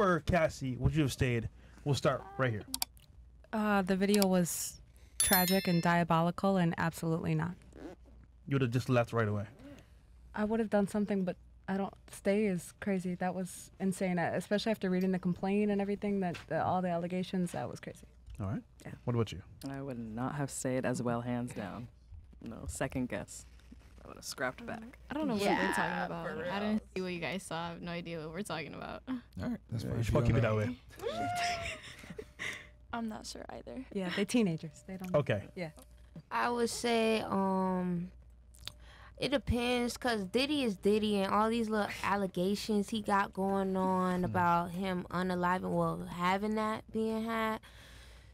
were Cassie, would you have stayed? We'll start right here. The video was tragic and diabolical, and absolutely not. You would have just left right away. I would have done something, but I don't stay is crazy. That was insane, especially after reading the complaint and everything, all the allegations, that was crazy. All right. Yeah. What about you? I would not have stayed as well, hands down. No second guess. I would have scrapped back. I don't know what they're talking about. I didn't see what you guys saw. I have no idea what we're talking about. All right, that's fine. You should probably keep it that way. I'm not sure either. Yeah, they're teenagers. They don't. Okay. Yeah. I would say it depends, cause Diddy is Diddy, and all these little allegations he got going on about him unaliving, well, having that being had.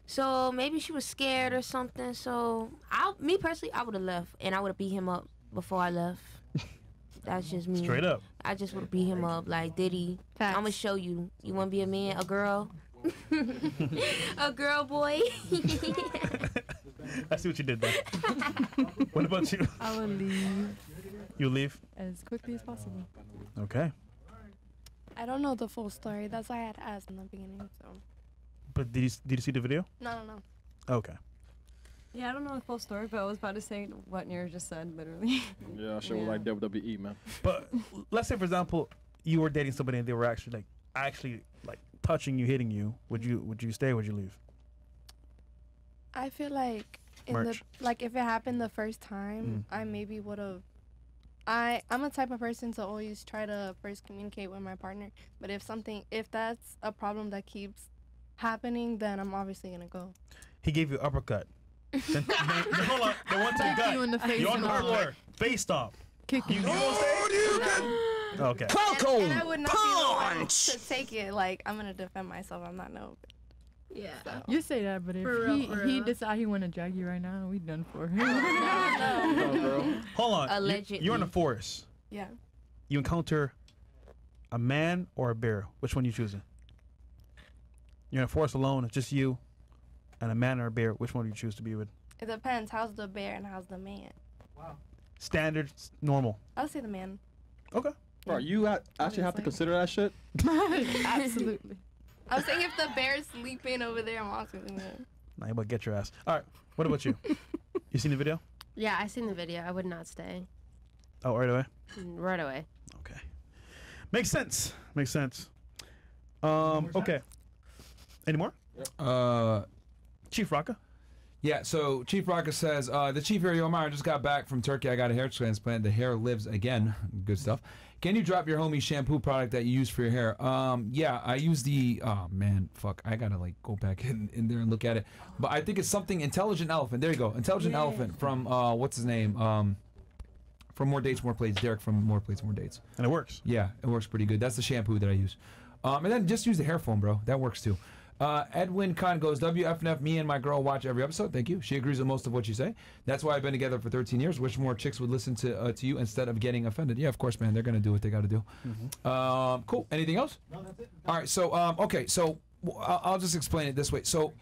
So maybe she was scared or something. So me personally, I would have left, and I would have beat him up before I left. That's just me. Straight up. I just would beat him up like, Diddy, I'm gonna show you. You wanna be a man, a girl? A girl, boy. I see what you did there. What about you? I would leave You leave? as quickly as possible. Okay. I don't know the full story. That's why I had asked in the beginning. So. But did you see the video? No. Okay. Yeah, I don't know the full story, but I was about to say what Nira just said, literally. Yeah, I sure would like WWE, man. But let's say, for example, you were dating somebody and they were actually touching you, hitting you. Would you stay or would you leave? I feel like if it happened the first time, I maybe would have. I'm a type of person to always try to first communicate with my partner. But if that's a problem that keeps happening, then I'm obviously gonna go. He gave you an uppercut. then hold on. Then one to the gut. You in the face. You're on the floor. Face stomp. Kick you. You gonna stay? Okay. And I would not be the one to take it. Like, I'm gonna defend myself. I'm not no. Yeah. So. You say that, but if he decide he want to drag you right now, we done for. No. Hold on. Allegedly. You're in the forest. Yeah. You encounter a man or a bear. Which one you choosing? You're in the forest alone. It's just you and a man or a bear. Which one do you choose to be with? It depends. How's the bear and how's the man? Wow. Standard, normal. I'll say the man. Okay. Bro, you actually have to consider that shit? Absolutely. I was saying if the bear's sleeping over there, I'm also the man. Nah, you about to get your ass. All right. What about you? You seen the video? Yeah, I seen the video. I would not stay. Oh, right away? Right away. Okay. Makes sense. Makes sense. Okay. Any more? Chief Rocka? Yeah, so Chief Rocka says, the Chief here, Myron, just got back from Turkey. I got a hair transplant. The hair lives again. Good stuff. Can you drop your homie shampoo product that you use for your hair? Yeah, I use the, oh man, fuck. I gotta like go back in there and look at it. But I think it's something Intelligent Elephant. There you go. Intelligent Elephant from, what's his name? From More Dates, More Plates. Derek from More Plates, More Dates. And it works. Yeah, it works pretty good. That's the shampoo that I use. And then just use the hair foam, bro. That works too. Edwin Khan goes, WFNF, me and my girl watch every episode. Thank you. She agrees with most of what you say. That's why I've been together for 13 years. Wish more chicks would listen to you instead of getting offended. Yeah, of course, man. They're going to do what they got to do. Cool. Anything else? No, that's it. All right. So, okay. So, I'll just explain it this way. So,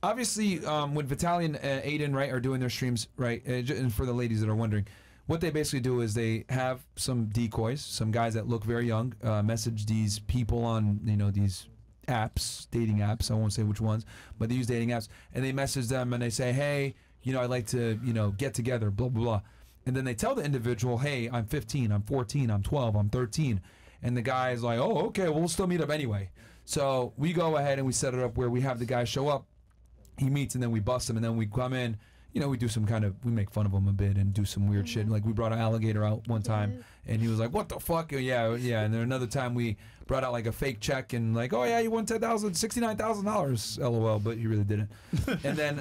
obviously, when Vitaly and Aiden, right, are doing their streams, right, and for the ladies that are wondering, what they basically do is they have some decoys, some guys that look very young, message these people on, these apps, dating apps, I won't say which ones, but they use dating apps, and they message them and they say, hey, I'd like to, get together, blah, blah, blah. And then they tell the individual, hey, I'm 15, I'm 14, I'm 12, I'm 13. And the guy is like, oh, okay, well, we'll still meet up anyway. So we go ahead and we set it up where we have the guy show up, he meets, and then we bust him, and then we come in, we do some we make fun of him a bit and do some weird shit. Like we brought an alligator out one time and he was like, what the fuck? Yeah. And then another time we brought out like a fake check and like, oh yeah, you won $69,000, LOL, but he really didn't. And then,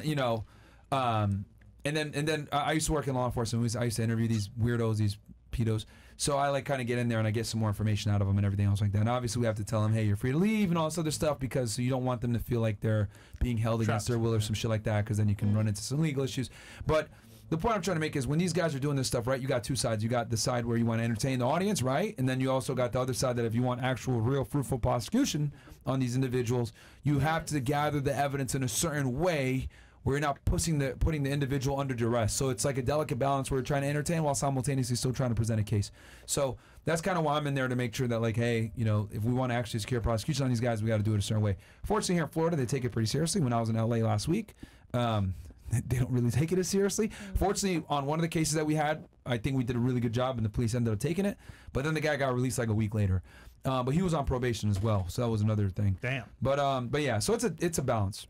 and then I used to work in law enforcement. I used to interview these weirdos, these pedos. So I like kind of get in there and I get some more information out of them and everything else like that. And obviously we have to tell them, hey, you're free to leave and all this other stuff because you don't want them to feel like they're being held against their will or some shit like that, because then you can run into some legal issues. But the point I'm trying to make is when these guys are doing this stuff, right, you got two sides. You got the side where you want to entertain the audience, right? And then you also got the other side that if you want actual, real, fruitful prosecution on these individuals, you have to gather the evidence in a certain way where you're not putting the individual under duress. So it's like a delicate balance where you're trying to entertain while simultaneously still trying to present a case. So that's kind of why I'm in there, to make sure that, like, hey, you know, if we want to actually secure prosecution on these guys, we got to do it a certain way. Fortunately, here in Florida, they take it pretty seriously. When I was in LA last week, they don't really take it as seriously. Fortunately, on one of the cases that we had, I think we did a really good job, and the police ended up taking it. But then the guy got released like a week later. But he was on probation as well, so that was another thing. Damn. But yeah, so it's a balance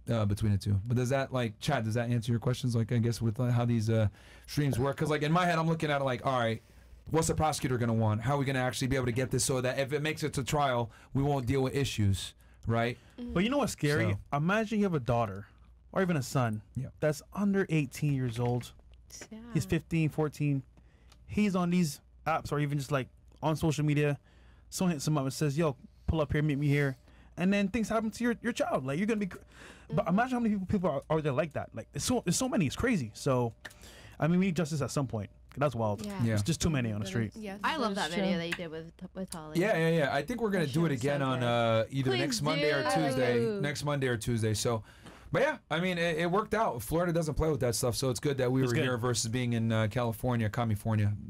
between the two. But does that, like, Chad, does that answer your questions? Like, I guess with how these streams work? Because, like, in my head, I'm looking at it like, all right, what's the prosecutor gonna want? How are we gonna actually be able to get this so that if it makes it to trial, we won't deal with issues, right? But you know what's scary? So- Imagine you have a daughter or even a son that's under 18 years old. Yeah. He's 15, 14. He's on these apps or even just like on social media. Someone hits him up and says, yo, pull up here, meet me here. And then things happen to your child. Like, you're going to be... But imagine how many people are there like that. Like, there's so many. It's crazy. So, I mean, we need justice at some point. That's wild. Yeah. It's just too many on the street. Yes, I love that true. video that you did with Holly. Yeah. I think we're gonna do it again on either Please next Monday or Tuesday. do. Next Monday or Tuesday. So, but yeah, I mean, it worked out. Florida doesn't play with that stuff, so it's good that we were here versus being in California,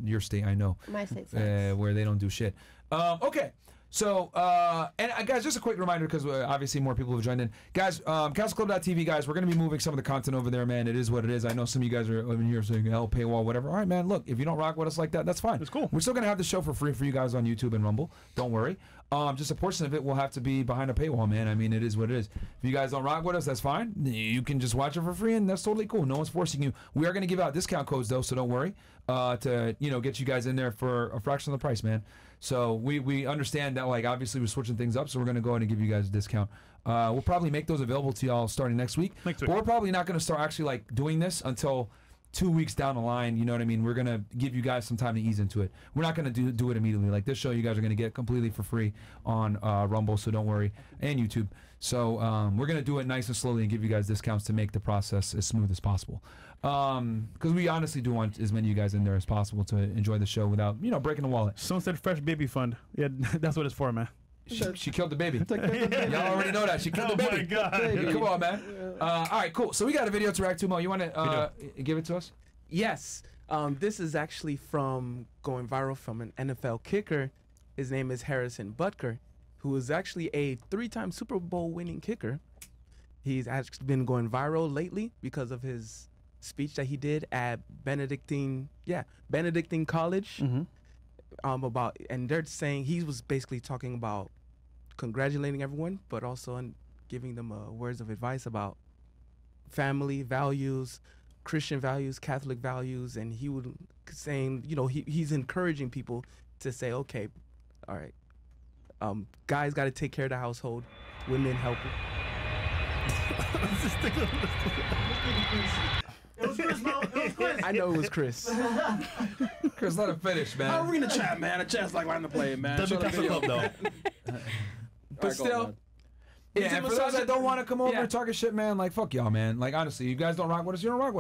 your state, I know, My state where they don't do shit. Okay. So, and guys, just a quick reminder, because obviously more people have joined in. Guys, CastleClub.tv, guys, we're going to be moving some of the content over there, man. It is what it is. I know some of you guys are over here saying, hell, paywall, whatever. All right, man, look, if you don't rock with us like that, that's fine. It's cool. We're still going to have the show for free for you guys on YouTube and Rumble. Don't worry. Just a portion of it will have to be behind a paywall, man. I mean, it is what it is. If you guys don't rock with us, that's fine. You can just watch it for free, and that's totally cool. No one's forcing you. We are going to give out discount codes, though, so don't worry, to, you know, get you guys in there for a fraction of the price, man. So we understand that, like, obviously we're switching things up, so we're going to go ahead and give you guys a discount. We'll probably make those available to y'all starting next week. But we're probably not going to start actually, like, doing this until 2 weeks down the line. You know what I mean? We're going to give you guys some time to ease into it. We're not going to do it immediately. Like, this show you guys are going to get completely for free on Rumble, so don't worry, and YouTube. So we're going to do it nice and slowly and give you guys discounts to make the process as smooth as possible. Because we honestly do want as many of you guys in there as possible to enjoy the show without, you know, breaking the wallet. Someone said fresh baby fund. Yeah, that's what it's for, man. She killed the baby. Y'all already know that. She killed the baby. Oh, my God. Come on, man. All right, cool. So we got a video to react to, Mo. You want to give it to us? Yes. This is actually from going viral from an NFL kicker. His name is Harrison Butker, who is actually a 3-time Super Bowl winning kicker. He's actually been going viral lately because of his speech that he did at Benedictine College. And they're saying he was basically talking about congratulating everyone, but also giving them words of advice about family values, Christian values, Catholic values, and he would saying, you know, he's encouraging people to say, okay, all right, guys got to take care of the household, women help. It was Chris, Mo. It was Chris. I know it was Chris. Chris, let him finish, man. I'm reading the chat, man. The chat's like right in the play, man. Doesn't Show the Castle video. Club, though. But still, yeah, and for those that don't want to come over and talk shit, man, like, fuck y'all, man. Like, honestly, you guys don't rock with us, you don't rock with us.